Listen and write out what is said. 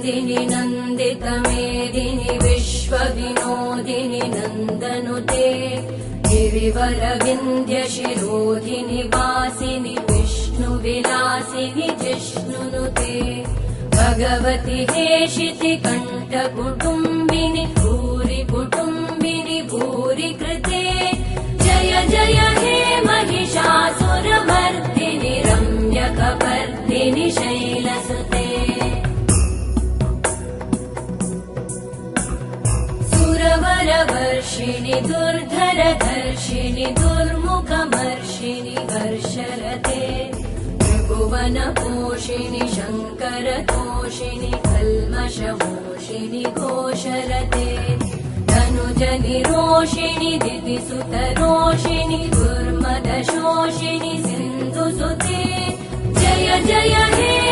मेदिनि नन्दितमेदिनि विश्वविनोदिनि नन्दनुते गिरिवरविन्द्यशिरोधिनि वासिनि विष्णुविलासिनि जिष्णुनुते भगवति हेशिति कण्ठकुटुम्बिनि भूरि कुटुम्बिनि भूरि कृते जय जय हे महिषासुरमर्दिनि रम्यकपर्दिनि शैलसुते सुरवरवर्षिणि दुर्धरधर्षिणि दुर्मुखमर्षिणि हर्षरते त्रिभुवनपोषिणि शङ्करतोषिणि कल्मषमोषिणि घोषरते धनुजनिरोषिणि दितिसुतरोषिणि दुर्मदशोषिणि सिन्धुसुते जय जय हे